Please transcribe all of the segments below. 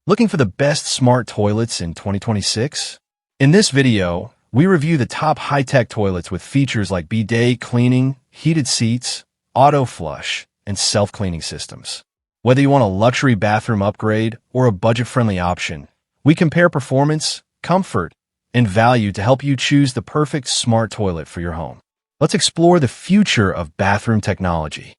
Looking for the best smart toilets in 2026? In this video, we review the top high-tech toilets with features like bidet cleaning, heated seats, auto flush, and self-cleaning systems. Whether you want a luxury bathroom upgrade or a budget-friendly option, we compare performance, comfort, and value to help you choose the perfect smart toilet for your home. Let's explore the future of bathroom technology.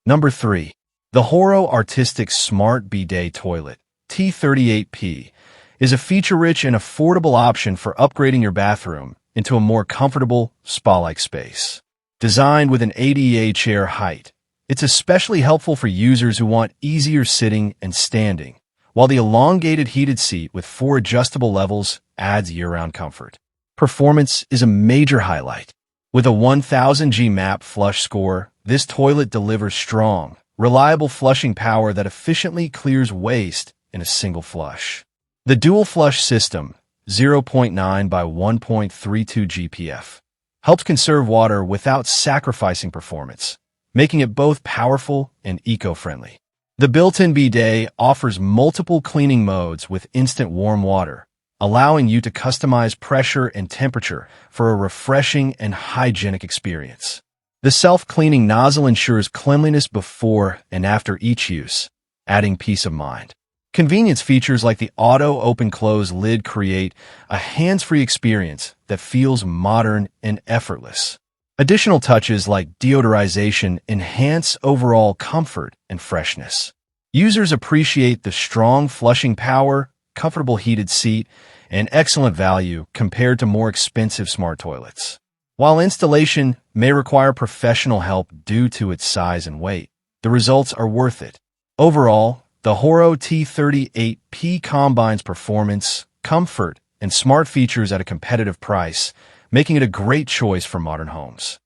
Number 3. The Horo Artistic Smart Bidet Toilet T38P is a feature-rich and affordable option for upgrading your bathroom into a more comfortable, spa-like space. Designed with an ADA chair height, it's especially helpful for users who want easier sitting and standing, while the elongated heated seat with 4 adjustable levels adds year-round comfort. Performance is a major highlight. With a 1000 G-MAP flush score, this toilet delivers strong, reliable flushing power that efficiently clears waste in a single flush. The dual flush system, 0.9 by 1.32 GPF, helps conserve water without sacrificing performance, making it both powerful and eco-friendly. The built-in bidet offers multiple cleaning modes with instant warm water, allowing you to customize pressure and temperature for a refreshing and hygienic experience. The self-cleaning nozzle ensures cleanliness before and after each use, adding peace of mind. Convenience features like the auto open-close lid create a hands-free experience that feels modern and effortless. Additional touches like deodorization enhance overall comfort and freshness. Users appreciate the strong flushing power, comfortable heated seat, and excellent value compared to more expensive smart toilets. While installation may require professional help due to its size and weight, the results are worth it. Overall, the Horo T38P combines performance, comfort, and smart features at a competitive price, making it a great choice for modern homes.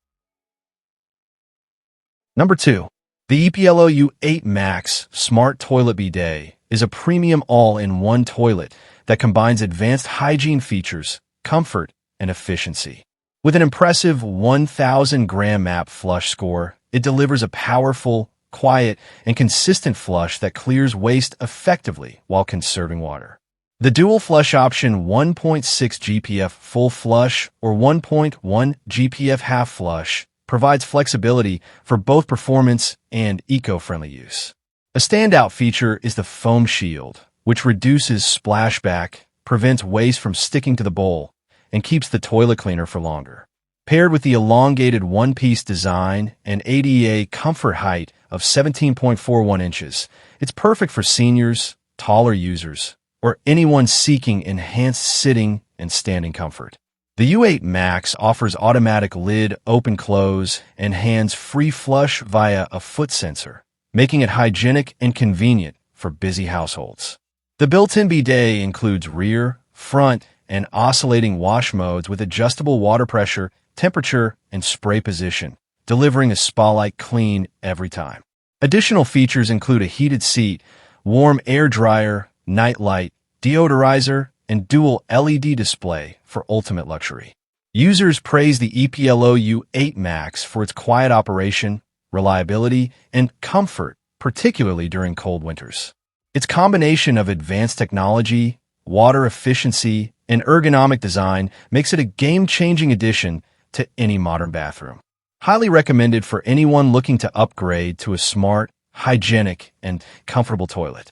Number 2. The EPLO U8 Max Smart Toilet Bidet is a premium all-in-one toilet that combines advanced hygiene features, comfort, and efficiency. With an impressive 1000 G-MAP flush score, it delivers a powerful, quiet, and consistent flush that clears waste effectively while conserving water. The dual flush option 1.6 GPF full flush or 1.1 GPF half flush provides flexibility for both performance and eco-friendly use. A standout feature is the foam shield, which reduces splashback, prevents waste from sticking to the bowl, and keeps the toilet cleaner for longer. Paired with the elongated one-piece design and ADA comfort height of 17.41 inches, it's perfect for seniors, taller users, or anyone seeking enhanced sitting and standing comfort. The U8 Max offers automatic lid open-close and hands-free flush via a foot sensor, making it hygienic and convenient for busy households. The built-in bidet includes rear, front, and oscillating wash modes with adjustable water pressure, temperature, and spray position, delivering a spa-like clean every time. Additional features include a heated seat, warm air dryer, night light, deodorizer, and dual LED display for ultimate luxury. Users praise the EPLO U8 Max for its quiet operation, reliability, and comfort, particularly during cold winters. Its combination of advanced technology, water efficiency, and ergonomic design makes it a game-changing addition to any modern bathroom. Highly recommended for anyone looking to upgrade to a smart, hygienic, and comfortable toilet.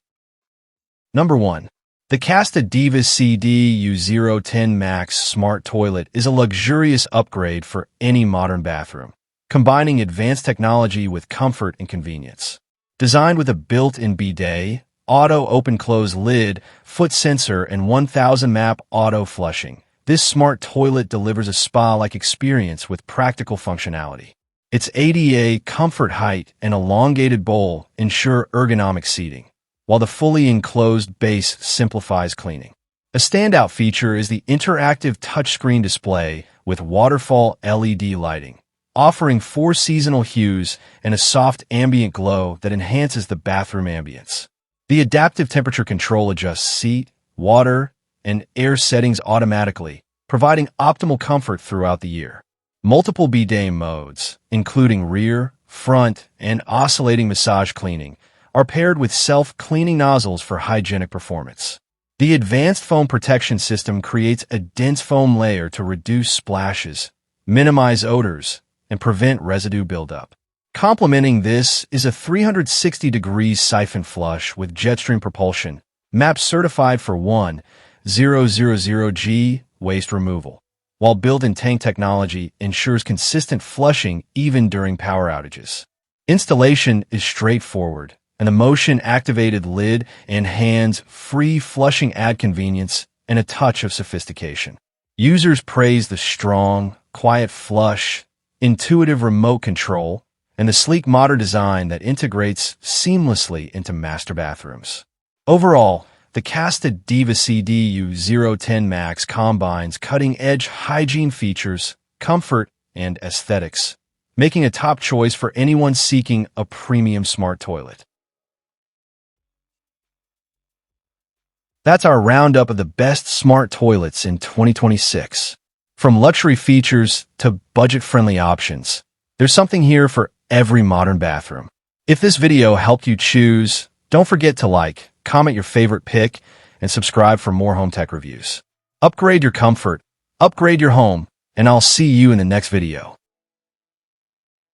Number 1. The Casta Divas CD U010 Max Smart Toilet is a luxurious upgrade for any modern bathroom, combining advanced technology with comfort and convenience. Designed with a built-in bidet, auto open-close lid, foot sensor, and 1000 MAP auto flushing, this smart toilet delivers a spa-like experience with practical functionality. Its ADA comfort height and elongated bowl ensure ergonomic seating, while the fully enclosed base simplifies cleaning. A standout feature is the interactive touchscreen display with waterfall LED lighting, offering 4 seasonal hues and a soft ambient glow that enhances the bathroom ambience. The adaptive temperature control adjusts seat, water, and air settings automatically, providing optimal comfort throughout the year. Multiple bidet modes, including rear, front, and oscillating massage cleaning, are paired with self-cleaning nozzles for hygienic performance. The advanced foam protection system creates a dense foam layer to reduce splashes, minimize odors, and prevent residue buildup. Complementing this is a 360-degree siphon flush with Jetstream propulsion, MAP certified for 1000G waste removal, while built-in tank technology ensures consistent flushing even during power outages. Installation is straightforward, and the motion-activated lid and hands-free flushing add convenience and a touch of sophistication. Users praise the strong, quiet flush, intuitive remote control, and the sleek modern design that integrates seamlessly into master bathrooms. Overall, the casted Diva CDU010 Max combines cutting-edge hygiene features, comfort, and aesthetics, making a top choice for anyone seeking a premium smart toilet. That's our roundup of the best smart toilets in 2026. From luxury features to budget-friendly options, there's something here for every modern bathroom. If this video helped you choose, don't forget to like, comment your favorite pick, and subscribe for more home tech reviews. Upgrade your comfort, upgrade your home, and I'll see you in the next video.